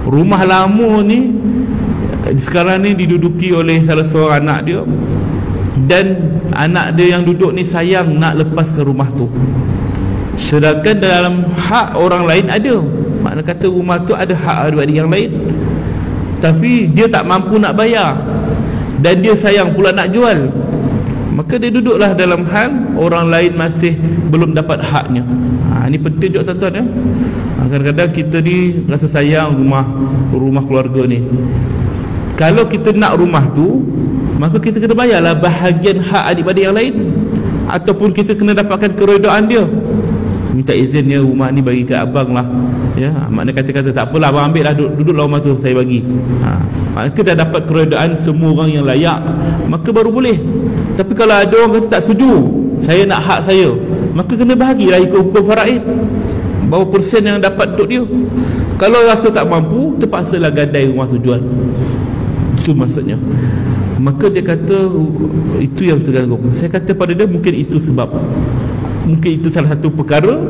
Rumah lama ni sekarang ni diduduki oleh salah seorang anak dia, dan anak dia yang duduk ni sayang nak lepaskan rumah tu, sedangkan dalam hak orang lain ada. Makna kata rumah tu ada hak adik-adik yang lain, tapi dia tak mampu nak bayar dan dia sayang pula nak jual. Maka dia duduklah dalam hal orang lain masih belum dapat haknya. Ini penting juga, tuan-tuan, ya. Kadang-kadang kita ni rasa sayang rumah keluarga ni. Kalau kita nak rumah tu, maka kita kena bayarlah bahagian hak adik-adik yang lain, ataupun kita kena dapatkan keredaan dia. Minta izin, ya, rumah ni bagi kat abang lah, ya. Makna kata-kata tak apalah abang ambil lah, duduklah rumah tu saya bagi. Maka dah dapat keredaan semua orang yang layak, maka baru boleh. Tapi kalau ada orang kata tak setuju, saya nak hak saya, maka kena bahagilah ikut hukum faraid, berapa persen yang dapat untuk dia. Kalau rasa tak mampu, terpaksalah gadai rumah tu, jual. Itu maksudnya. Maka dia kata itu yang terganggu. Saya kata pada dia, mungkin itu sebab, mungkin itu salah satu perkara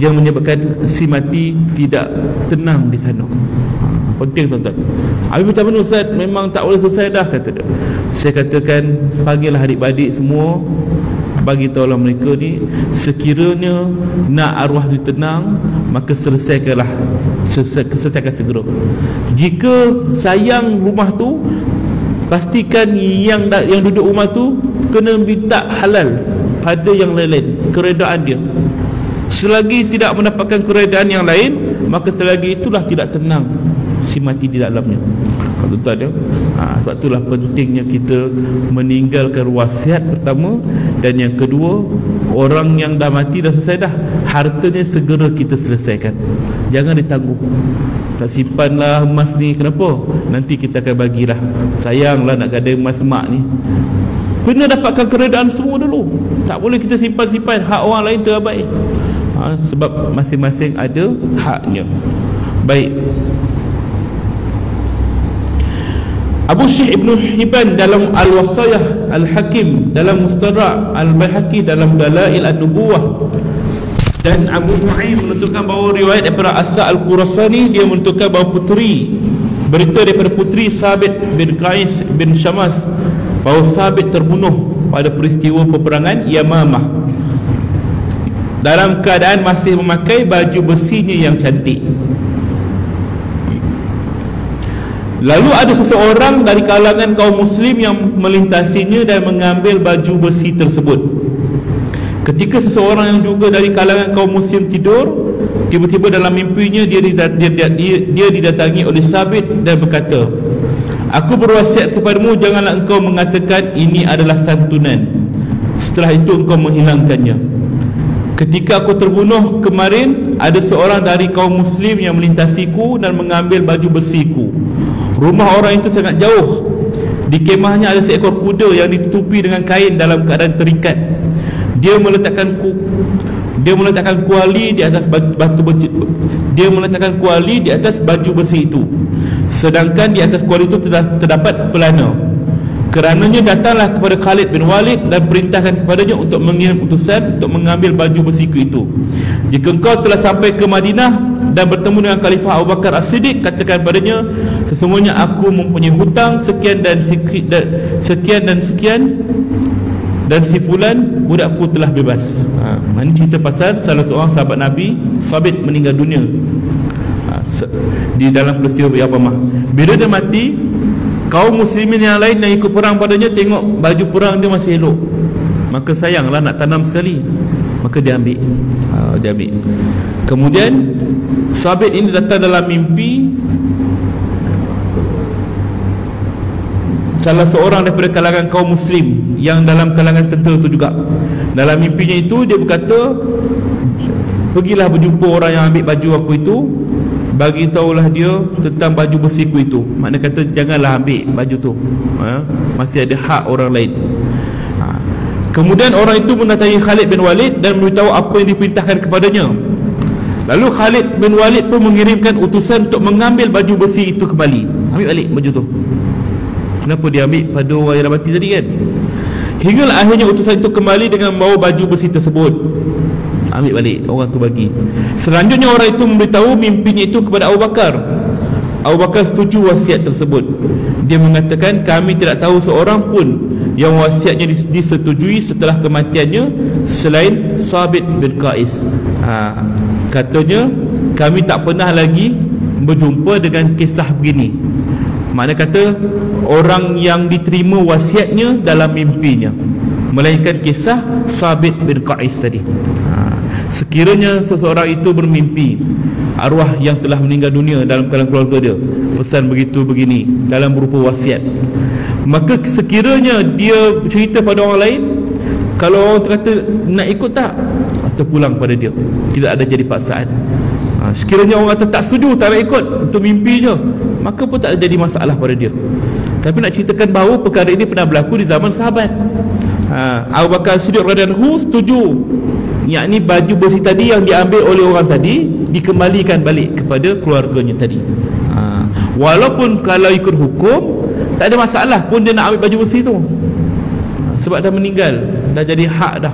yang menyebabkan si mati tidak tenang di sana. Penting tuan-tuan. Habis macam mana Ustaz? Memang tak boleh selesai dah, kata dia. Saya katakan, panggillah adik-adik semua, bagi tahulah mereka ni, sekiranya nak arwah dia tenang, maka selesaikan segera. Jika sayang rumah tu, pastikan yang duduk rumah tu kena minta halal pada yang lain-lain, keredaan dia. Selagi tidak mendapatkan keredaan yang lain, maka selagi itulah tidak tenang si mati di dalamnya. Tuan-tuan ya, sebab itulah pentingnya kita meninggalkan wasiat pertama. Dan yang kedua, orang yang dah mati dah selesai dah, hartanya segera kita selesaikan, jangan ditangguh. Nak simpanlah emas ni, kenapa? Nanti kita akan bagilah, sayanglah nak gadai emas mak ni. Kena dapatkan keredaan semua dulu. Tak boleh kita simpan-simpan, hak orang lain terabai. Sebab masing-masing ada haknya. Baik, Abu Syekh Ibn Hibban dalam Al-Wasayah, Al-Hakim dalam Mustadrak, Al-Baihaqi dalam Dalail An-Nubuwah, dan Abu Nu'aim menentukan bahawa riwayat daripada Asa Al-Qurasani, dia menentukan bahawa berita daripada putri Sabit bin Qais bin Syamas, bahawa Sabit terbunuh pada peristiwa peperangan Yamamah dalam keadaan masih memakai baju besinya yang cantik. Lalu ada seseorang dari kalangan kaum muslim yang melintasinya dan mengambil baju besi tersebut. Ketika seseorang yang juga dari kalangan kaum muslim tidur, tiba-tiba dalam mimpinya dia didatangi oleh Sabit dan berkata, "Aku berwasiat kepadamu, janganlah engkau mengatakan ini adalah santunan, setelah itu engkau menghilangkannya. Ketika aku terbunuh kemarin, ada seorang dari kaum muslim yang melintasiku dan mengambil baju besiku. Rumah orang itu sangat jauh. Di kemahnya ada seekor kuda yang ditutupi dengan kain dalam keadaan terikat. Dia meletakkan kuali di atas baju besi itu. Sedangkan di atas kuali itu terdapat pelana. Kerananya datanglah kepada Khalid bin Walid dan perintahkan kepadanya untuk mengirim utusan untuk mengambil baju besiku itu. Jika engkau telah sampai ke Madinah dan bertemu dengan Khalifah Abu Bakar As-Siddiq, katakan padanya, sesungguhnya aku mempunyai hutang sekian dan si fulan budakku telah bebas." Ini cerita pasal salah seorang sahabat Nabi, Sabit, meninggal dunia di dalam peristiwa Yamamah. Bila dia mati, kaum muslimin yang lain yang ikut perang padanya tengok baju perang dia masih elok, maka sayanglah nak tanam sekali, maka dia ambil. Kemudian Sabit ini datang dalam mimpi salah seorang daripada kalangan kaum muslim yang dalam kalangan tentera itu juga. Dalam mimpinya itu dia berkata, "Pergilah berjumpa orang yang ambil baju aku itu, bagi tahulah dia tentang baju besiku itu." Makna kata janganlah ambil baju tu, masih ada hak orang lain. Kemudian orang itu mendatangi Khalid bin Walid dan memberitahu apa yang diperintahkan kepadanya. Lalu Khalid bin Walid pun mengirimkan utusan untuk mengambil baju besi itu kembali. Ambil balik baju tu. Kenapa dia ambil pada orang yang dah mati tadi kan? Hinggalah akhirnya utusan itu kembali dengan membawa baju besi tersebut. Ambil balik, orang tu bagi. Selanjutnya orang itu memberitahu mimpinya itu kepada Abu Bakar. Abu Bakar setuju wasiat tersebut. Dia mengatakan, "Kami tidak tahu seorang pun yang wasiatnya disetujui setelah kematiannya selain Sabit bin Qais." Katanya, "Kami tak pernah lagi berjumpa dengan kisah begini." Makna kata orang yang diterima wasiatnya dalam mimpinya, melainkan kisah Sabit bin Qais tadi. Sekiranya seseorang itu bermimpi arwah yang telah meninggal dunia dalam kalangan keluarga dia pesan begitu begini dalam berupa wasiat, maka sekiranya dia cerita pada orang lain, kalau orang kata nak ikut tak, terpulang pada dia, tidak ada jadi paksaan. Sekiranya orang kata tak setuju, tak nak ikut, untuk mimpi je, maka pun tak ada jadi masalah pada dia. Tapi nak ceritakan bahawa perkara ini pernah berlaku di zaman sahabat. Abu Bakar Siddiq radhiyallahu anhu setuju, yakni baju besi tadi yang diambil oleh orang tadi dikembalikan balik kepada keluarganya tadi. Walaupun kalau ikut hukum tak ada masalah pun dia nak ambil baju besi tu, sebab dah meninggal, dah jadi hak dah.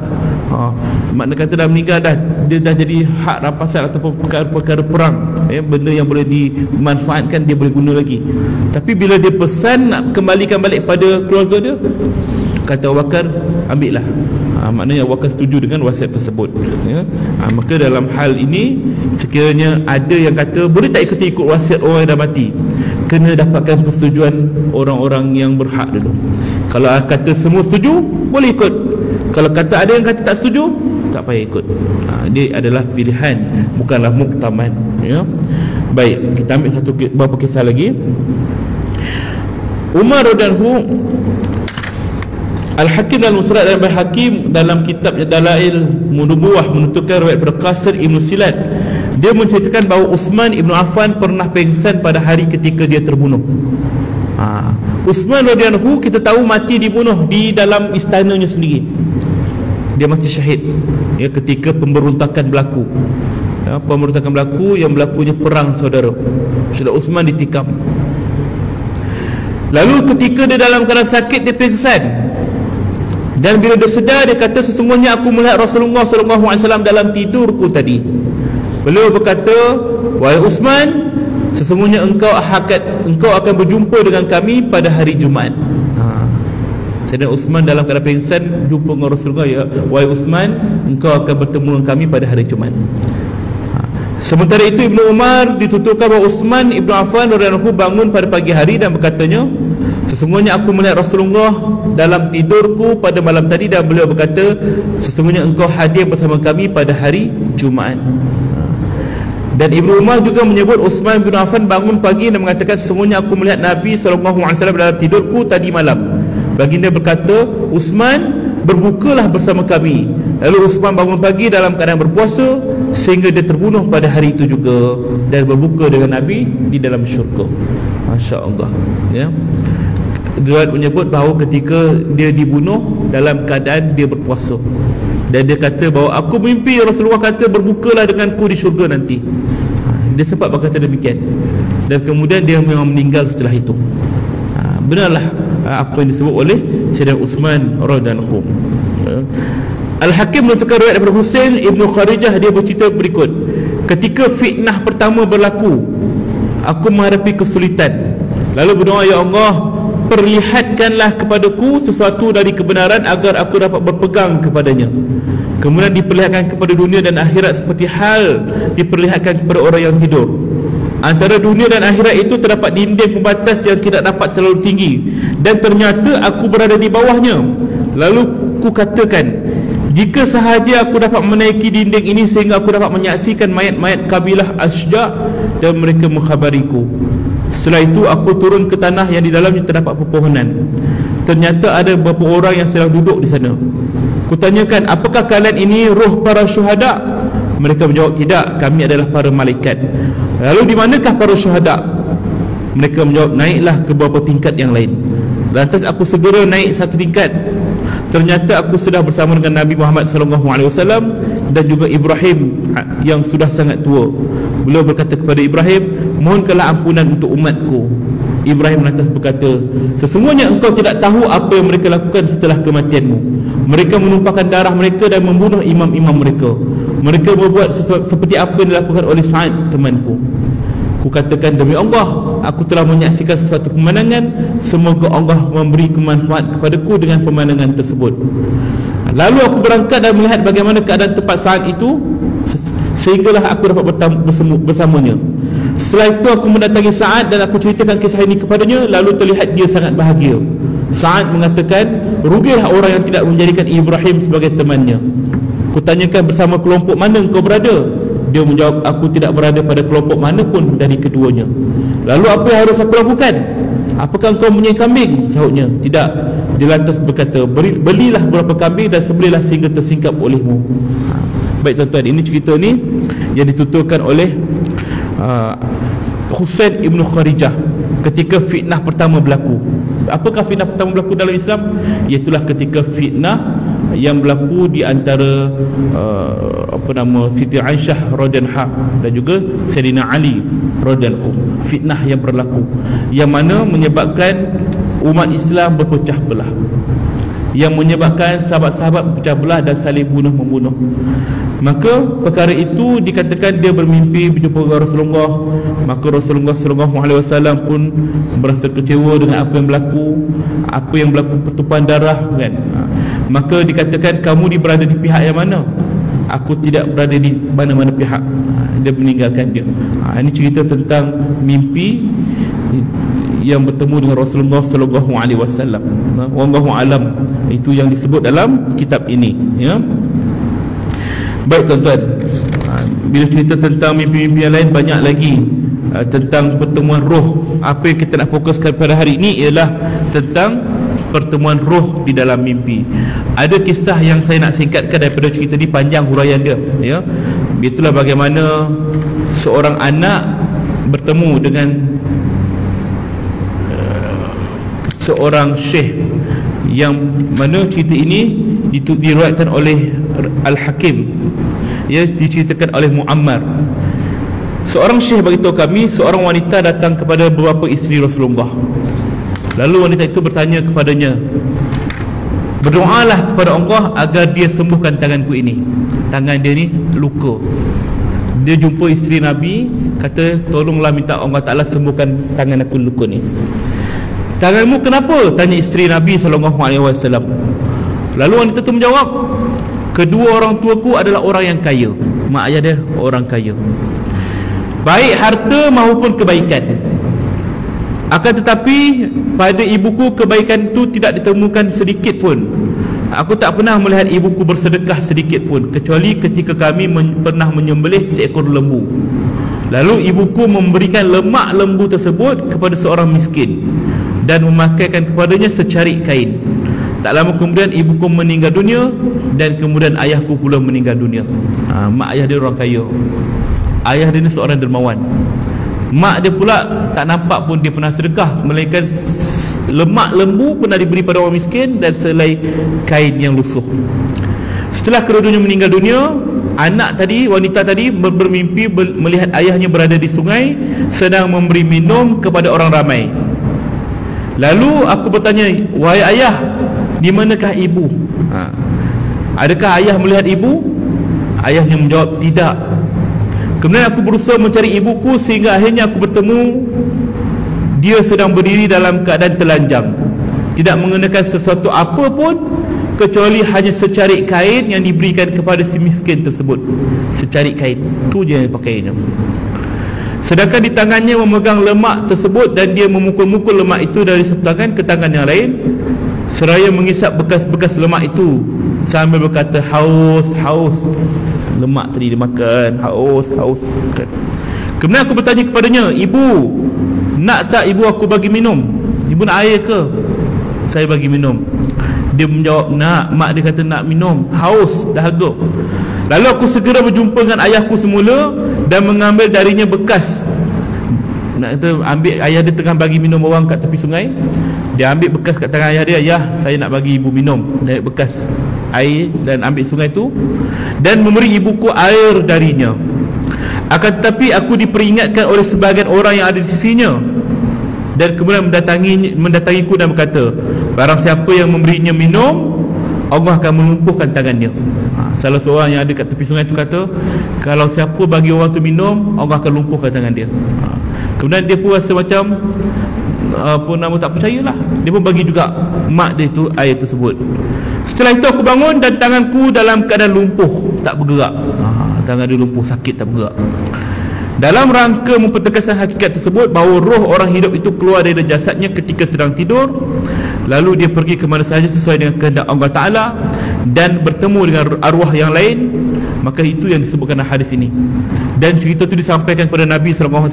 Makna kata dah meninggal dah, dia dah jadi hak rampasan ataupun perkara-perkara perang, benda yang boleh dimanfaatkan, dia boleh guna lagi. Tapi bila dia pesan nak kembalikan balik pada keluarga dia, kata Abu Bakar, ambil lah. Maknanya Abu Bakar setuju dengan wasiat tersebut, maka dalam hal ini sekiranya ada yang kata boleh tak ikut wasiat orang yang dah mati, kena dapatkan persetujuan orang-orang yang berhak dulu. Kalau kata semua setuju, boleh ikut. Kalau kata ada yang kata tak setuju, tak payah ikut. Dia adalah pilihan, bukanlah muktaman, ya. Baik, kita ambil beberapa kisah lagi. Umar radhiyallahu Al-Hakim dan Musrat dan Al-Hakim dalam kitab Dalail Nubuwah menunjukkan riwayat Berqasir Ibn Silat, dia menceritakan bahawa Uthman Ibn Affan pernah pengsan pada hari ketika dia terbunuh. Uthman radhiyallahu kita tahu mati dibunuh di dalam istananya sendiri. Dia mati syahid, ya, ketika pemberontakan berlaku. Pemberontakan berlaku, yang berlakunya perang saudara. Saudara Uthman ditikam. Lalu ketika dia dalam keadaan sakit, dia pingsan. Dan bila dia sedar, dia kata, sesungguhnya aku melihat Rasulullah SAW dalam tidurku tadi. Beliau berkata, wahai Uthman, sesungguhnya engkau akan berjumpa dengan kami pada hari Jumaat. Sayyidina Uthman dalam keadaan pingsan jumpa dengan Rasulullah, ya, wahai Uthman, engkau akan bertemu dengan kami pada hari Jumaat. Sementara itu Ibnu Umar dituturkan bahawa Uthman Ibn Affan radhiyallahu bangun pada pagi hari dan berkatanya, sesungguhnya aku melihat Rasulullah dalam tidurku pada malam tadi, dan beliau berkata, sesungguhnya engkau hadir bersama kami pada hari Jumaat. Dan Ibnu Umar juga menyebut Uthman bin Affan bangun pagi dan mengatakan, sesungguhnya aku melihat Nabi SAW dalam tidurku tadi malam. Baginda berkata, Uthman, berbukalah bersama kami. Lalu Uthman bangun pagi dalam keadaan berpuasa sehingga dia terbunuh pada hari itu juga, dan berbuka dengan Nabi di dalam syurga. Masya Allah, ya. Riwayat menyebut bahawa ketika dia dibunuh dalam keadaan dia berpuasa, dan dia kata bahawa aku mimpi Rasulullah kata berbukalah denganku di syurga nanti. Dia sempat berkata demikian, dan kemudian dia memang meninggal setelah itu. Benarlah apa yang disebut oleh Sayyidina Uthman radhiyallahu. Al-Hakim menunjukkan riwayat daripada Husain Ibnu Kharijah, dia bercerita berikut. Ketika fitnah pertama berlaku, aku menghadapi kesulitan, lalu berdoa, ya Allah, perlihatkanlah kepadaku sesuatu dari kebenaran agar aku dapat berpegang kepadanya. Kemudian diperlihatkan kepada dunia dan akhirat seperti hal diperlihatkan kepada orang yang tidur. Antara dunia dan akhirat itu terdapat dinding pembatas yang tidak dapat terlalu tinggi, dan ternyata aku berada di bawahnya. Lalu ku katakan, jika sahaja aku dapat menaiki dinding ini sehingga aku dapat menyaksikan mayat-mayat kabilah Asja, dan mereka mengkhabariku. Setelah itu aku turun ke tanah yang di dalamnya terdapat pepohonan. Ternyata ada beberapa orang yang sedang duduk di sana. Kutanyakan, apakah kalian ini roh para syuhada? Mereka menjawab, tidak, kami adalah para malaikat. Lalu di manakah para syuhada? Mereka menjawab, naiklah ke beberapa tingkat yang lain. Lantas aku segera naik satu tingkat. Ternyata aku sudah bersama dengan Nabi Muhammad SAW dan juga Ibrahim yang sudah sangat tua. Beliau berkata kepada Ibrahim, mohonkanlah ampunan untuk umatku. Ibrahim lantas berkata, sesungguhnya engkau tidak tahu apa yang mereka lakukan setelah kematianmu. Mereka menumpahkan darah mereka dan membunuh imam-imam mereka. Mereka berbuat seperti apa yang dilakukan oleh Sa'ad temanku. Ku katakan, demi Allah, aku telah menyaksikan sesuatu pemandangan. Semoga Allah memberi kemanfaat kepadaku dengan pemandangan tersebut. Lalu aku berangkat dan melihat bagaimana keadaan tempat Sa'ad itu, sehinggalah aku dapat bersamanya. Setelah itu aku mendatangi Sa'ad dan aku ceritakan kisah ini kepadanya. Lalu terlihat dia sangat bahagia. Sa'ad mengatakan, rugilah orang yang tidak menjadikan Ibrahim sebagai temannya. Kutanyakan, bersama kelompok mana engkau berada? Dia menjawab, aku tidak berada pada kelompok mana pun dari keduanya. Lalu apa yang harus aku lakukan? Apakah engkau mempunyai kambing? Sahutnya, tidak. Dia lantas berkata, belilah beberapa kambing dan sembelihlah sehingga tersingkap olehmu. Baik tuan-tuan, ini cerita ni yang dituturkan oleh Husain Ibnu Kharijah ketika fitnah pertama berlaku. Apakah fitnah pertama berlaku dalam Islam? Iaitulah ketika fitnah yang berlaku di antara Siti Aisyah radhiyallahu dan juga Sayyidina Ali radhiyallahu. Fitnah yang berlaku yang mana menyebabkan umat Islam berpecah belah. yang menyebabkan sahabat-sahabat pecah belah dan saling bunuh-membunuh. Maka perkara itu dikatakan dia bermimpi berjumpa dengan Rasulullah. Maka Rasulullah SAW pun berasa kecewa dengan apa yang berlaku pertumpahan darah kan. Maka dikatakan, kamu berada di pihak yang mana? Aku tidak berada di mana-mana pihak. Dia meninggalkan dia. Ini cerita tentang mimpi yang bertemu dengan Rasulullah sallallahu alaihi wasallam. Wallahu alam. Itu yang disebut dalam kitab ini, ya. Baik tuan-tuan, bila cerita tentang mimpi-mimpi yang lain banyak lagi tentang pertemuan roh. Apa yang kita nak fokuskan pada hari ini ialah tentang pertemuan roh di dalam mimpi. Ada kisah yang saya nak singkatkan daripada cerita ni, panjang huraian dia, ya. Itulah bagaimana seorang anak bertemu dengan seorang syekh, yang mana cerita ini diriwayatkan oleh Al-Hakim, ya, diceritakan oleh Muammar. Seorang syekh beritahu kami, seorang wanita datang kepada beberapa isteri Rasulullah. Lalu wanita itu bertanya kepadanya, berdoalah kepada Allah agar dia sembuhkan tanganku ini. Tangan dia ni luka. Dia jumpa isteri Nabi, kata, tolonglah minta Allah Ta'ala sembuhkan tangan aku luka ni. Tanganmu kenapa? Tanya isteri Nabi SAW. Lalu wanita itu menjawab, kedua orang tuaku adalah orang yang kaya. Mak ayah dia orang kaya, baik harta maupun kebaikan. Akan tetapi pada ibuku kebaikan itu tidak ditemukan sedikit pun. Aku tak pernah melihat ibuku bersedekah sedikit pun, kecuali ketika kami pernah menyembelih seekor lembu. Lalu ibuku memberikan lemak lembu tersebut kepada seorang miskin dan memakaikan kepadanya secarik kain. Tak lama kemudian ibuku meninggal dunia, dan kemudian ayahku pula meninggal dunia. Mak ayah dia orang kaya, ayah dia ni seorang dermawan. Mak dia pula tak nampak pun dia pernah sedekah, melainkan lemak lembu pernah diberi pada orang miskin dan selai kain yang lusuh. Setelah kedua-duanya meninggal dunia, anak tadi, wanita tadi bermimpi melihat ayahnya berada di sungai sedang memberi minum kepada orang ramai. Lalu aku bertanya, wahai ayah, di manakah ibu? Adakah ayah melihat ibu? Ayahnya menjawab, tidak. Kemudian aku berusaha mencari ibuku sehingga akhirnya aku bertemu. Dia sedang berdiri dalam keadaan telanjang, tidak mengenakan sesuatu apa pun kecuali hanya secarik kain yang diberikan kepada si miskin tersebut. Secarik kain, tu je yang pakainya. Sedangkan di tangannya memegang lemak tersebut, dan dia memukul-mukul lemak itu dari satu tangan ke tangan yang lain, seraya mengisap bekas-bekas lemak itu sambil berkata, haus, haus. Lemak tadi dia makan, haus, haus. Kemudian aku bertanya kepadanya, ibu, nak tak ibu aku bagi minum? Ibu nak air ke? Saya bagi minum. Dia menjawab, nak. Mak dia kata nak minum, haus, dahaga. Lalu aku segera berjumpa dengan ayahku semula dan mengambil darinya bekas. Nak kata ambil, ayah dia tengah bagi minum orang kat tepi sungai. Dia ambil bekas kat tangan ayah dia, ayah, saya nak bagi ibu minum. Dari bekas air dan ambil sungai tu, dan memberi ibuku air darinya. Akan tetapi aku diperingatkan oleh sebahagian orang yang ada di sisinya, dan kemudian mendatangiku dan berkata, barang siapa yang memberinya minum, Allah akan melumpuhkan tangannya. Salah seorang yang ada kat tepi sungai tu kata, kalau siapa bagi orang tu minum, Allah akan lumpuhkan tangan dia. Kemudian dia pun rasa macam apa nama, tak percayalah. Dia pun bagi juga mak dia tu air tersebut. Setelah itu aku bangun dan tanganku dalam keadaan lumpuh, tak bergerak. Tangan dia lumpuh, sakit, tak bergerak. Dalam rangka mempertegaskan hakikat tersebut, bahawa roh orang hidup itu keluar dari jasadnya ketika sedang tidur, lalu dia pergi ke mana sahaja sesuai dengan kehendak Allah Ta'ala dan bertemu dengan arwah yang lain. Maka itu yang disebutkan dalam hadis ini. Dan cerita itu disampaikan kepada Nabi SAW,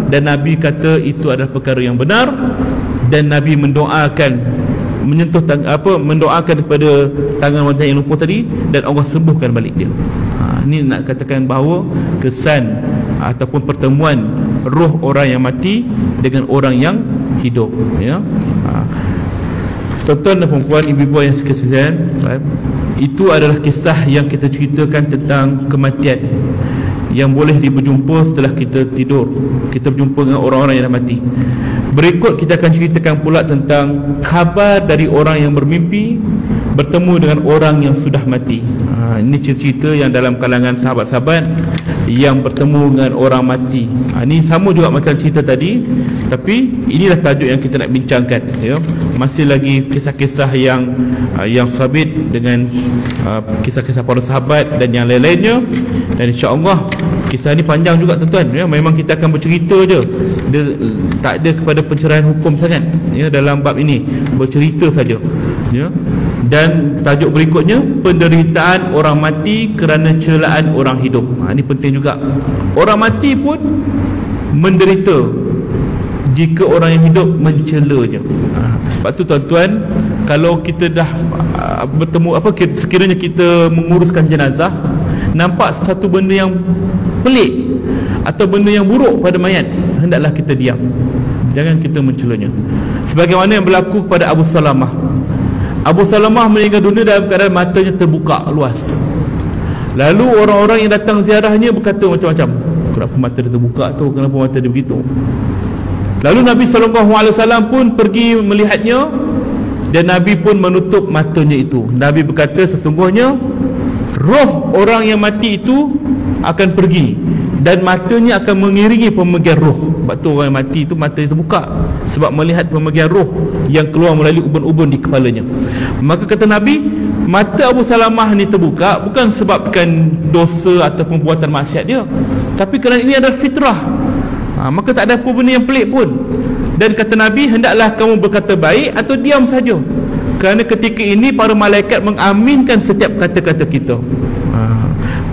dan Nabi kata itu adalah perkara yang benar, dan Nabi mendoakan, mendoakan kepada tangan wanita yang lumpuh tadi, dan Allah sembuhkan balik dia. Ini nak katakan bahawa kesan ataupun pertemuan roh orang yang mati dengan orang yang hidup, ya. Tuan-tuan dan puan-puan, ibu-ibu yang sekasihan, itu adalah kisah yang kita ceritakan tentang kematian yang boleh berjumpa setelah kita tidur. Kita berjumpa dengan orang-orang yang dah mati. Berikut kita akan ceritakan pula tentang khabar dari orang yang bermimpi bertemu dengan orang yang sudah mati. Ini cerita yang dalam kalangan sahabat-sahabat yang bertemu dengan orang mati. Ini sama juga macam cerita tadi, tapi inilah tajuk yang kita nak bincangkan, ya. Masih lagi kisah-kisah yang sabit dengan kisah-kisah para sahabat dan yang lain-lainnya. Dan insya-Allah kisah ni panjang juga tuan-tuan, ya. Memang kita akan bercerita je. Dia tak ada kepada pencerahan hukum sangat, ya, dalam bab ini. Bercerita saja, ya. Dan tajuk berikutnya, penderitaan orang mati kerana celaan orang hidup. Ini penting juga. Orang mati pun menderita jika orang yang hidup mencelanya. Sebab tu tuan-tuan, kalau kita dah bertemu sekiranya kita menguruskan jenazah, nampak satu benda yang pelik atau benda yang buruk pada mayat, hendaklah kita diam. Jangan kita mencelanya. Sebagaimana yang berlaku kepada Abu Salamah. Abu Salamah meninggal dunia dalam keadaan matanya terbuka luas. Lalu orang-orang yang datang ziarahnya berkata macam-macam. Kenapa mata dia terbuka tu? Kenapa mata dia begitu? Lalu Nabi SAW pun pergi melihatnya, dan Nabi pun menutup matanya itu. Nabi berkata, sesungguhnya roh orang yang mati itu akan pergi dan matanya akan mengiringi pemegian roh. Sebab tu orang yang mati itu matanya terbuka, sebab melihat pemegian roh yang keluar melalui ubun-ubun di kepalanya. Maka kata Nabi, mata Abu Salamah ni terbuka bukan sebabkan dosa atau perbuatan maksiat dia, tapi kerana ini adalah fitrah. Maka tak ada apa benda yang pelik pun. Dan kata Nabi, hendaklah kamu berkata baik atau diam saja, kerana ketika ini para malaikat mengaminkan setiap kata-kata kita.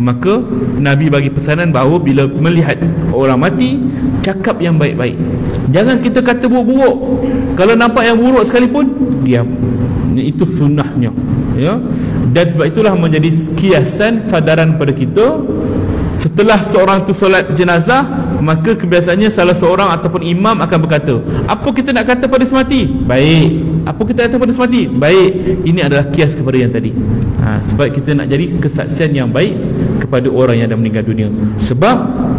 Maka Nabi bagi pesanan bahawa bila melihat orang mati, cakap yang baik-baik. Jangan kita kata buruk-buruk. Kalau nampak yang buruk sekalipun, diam. Itu sunnahnya, ya. Dan sebab itulah menjadi kiasan sadaran pada kita. Setelah seorang tu solat jenazah, maka kebiasaannya salah seorang ataupun imam akan berkata, apa kita nak kata pada semati? Baik. Apa kita kata pada semati? Baik. Ini adalah kias kepada yang tadi. Sebab kita nak jadi kesaksian yang baik kepada orang yang dah meninggal dunia. Sebab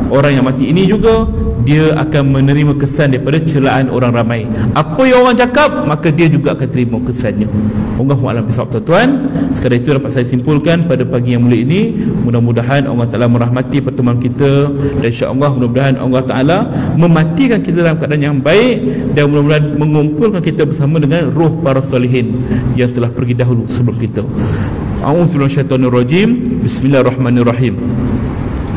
orang yang mati ini juga, dia akan menerima kesan daripada celaan orang ramai. Apa yang orang cakap, maka dia juga akan terima kesannya. Allahu a'lam bishawab tuan-tuan. Sekadar itu dapat saya simpulkan pada pagi yang mulia ini. Mudah-mudahan Allah Ta'ala merahmati pertemuan kita, dan insya-Allah mudah-mudahan Allah Ta'ala mematikan kita dalam keadaan yang baik, dan mudah-mudahan mengumpulkan kita bersama dengan roh para salihin yang telah pergi dahulu sebelum kita. A'udzubillahi minasyaitonirrajim. Bismillahirrahmanirrahim.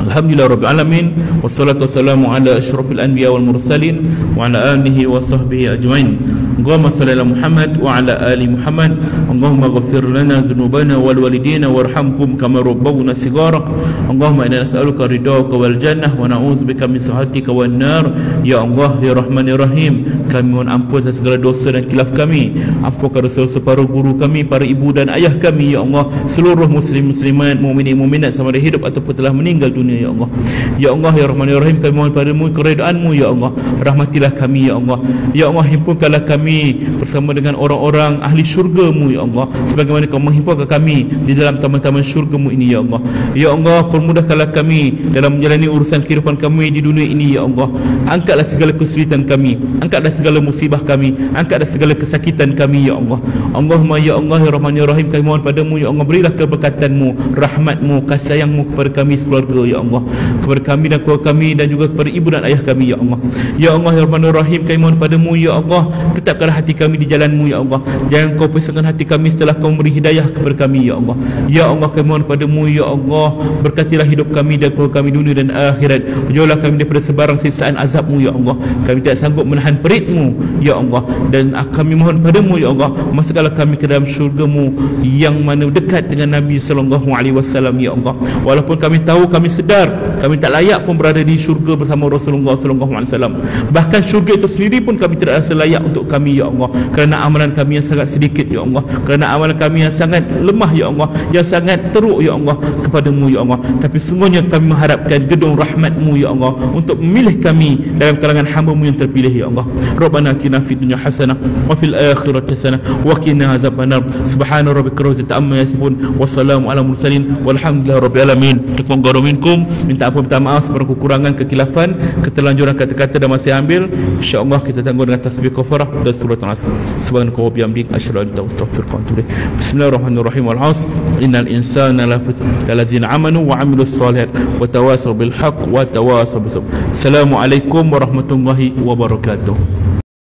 Alhamdulillah alamin, wassalatu wassalamu ala asyrafil anbiya wal mursalin wa ala alihi wa sahbihi ajmain. Allahumma salli ala Muhammad wa ala ali Muhammad. Allahumma ghafir lana dhunubana wal walidina warhamhum kama rabbawna sigara. Allahumma inna nas'aluka ridhaka wal jannah wa na'udzubika min sakhatika wan nar. Ya Allah, ya Rahman, ya Rahim, kami mohon ampun atas segala dosa dan khilaf kami. Ampunkan dosa separuh guru kami, para ibu dan ayah kami, ya Allah, seluruh muslim muslimat, mukminin mukminat sama ada hidup ataupun telah meninggal dunia, ya Allah. Ya Allah, ya Rahman, ya Rahim, kami mohon padamu keredaanmu, ya Allah. Rahmatilah kami, ya Allah. Ya Allah, himpunkanlah kami bersama dengan orang-orang ahli syurga-Mu, ya Allah, sebagaimana Kau menghimpunkan kami di dalam taman-taman syurga-Mu ini, ya Allah. Ya Allah, permudahkanlah kami dalam menjalani urusan kehidupan kami di dunia ini, ya Allah. Angkatlah segala kesulitan kami, angkatlah segala musibah kami, angkatlah segala kesakitan kami, ya Allah. Allahumma ya Allah, ya Rahman, ya Rahim, kami mohon padamu, ya Allah, berilah keberkatan-Mu, rahmat-Mu, kasih sayang-Mu kepada kami sekeluarga, ya Allah, kepada kami dan keluarga kami, dan juga kepada ibu dan ayah kami, ya Allah. Ya Allah, ya Rahman, ya Rahim, kami mohon padamu, ya Allah, tetapkanlah hati kami di jalan-Mu, ya Allah. Jangan Kau pisahkan hati kami setelah Kau memberi hidayah kepada kami, ya Allah. Ya Allah, kami mohon padamu, ya Allah, berkatilah hidup kami dan keluarga kami dunia dan akhirat. Jauhlah kami daripada sebarang siksaan azab-Mu, ya Allah. Kami tidak sanggup menahan perit-Mu, ya Allah. Dan kami mohon padamu, ya Allah, masukkanlah kami ke dalam syurga-Mu yang mana dekat dengan Nabi SAW, ya Allah. Walaupun kami tahu, kami sedar, kami tak layak pun berada di syurga bersama Rasulullah SAW. Bahkan syurga itu sendiri pun kami tidak rasa layak untuk kami, ya Allah, kerana amalan kami yang sangat sedikit, ya Allah, kerana amalan kami yang sangat lemah, ya Allah, yang sangat teruk, ya Allah, kepadamu, ya Allah. Tapi sungguhnya kami mengharapkan gedung rahmat-Mu, ya Allah, untuk memilih kami dalam kalangan hamba-Mu yang terpilih, ya Allah. Rabbana atina fid dunya hasanah wa fil akhirati hasanah wa qina azabannar. Subhana rabbika rabbil izzati amma yasifun, wassalamu ala mursalin walhamdulillahi rabbil alamin. Minkum umum. Minta maaf sebarang kekurangan, kekhilafan, keterlanjuran kata-kata dan masih ambil. InsyaAllah kita tangguh dengan tasbih kafarah dan surat Al-Asr. Subhanaka wa bihamdik asyhadu an la ilaha illa anta astaghfiruka wa atubu ilaik. Bismillahirrahmanirrahim. Wal 'asr innal insana lallazina amanu wa 'amilus shalihat wa tawasaw bil haqq wa tawasaw bis sabr. Assalamualaikum warahmatullahi wabarakatuh.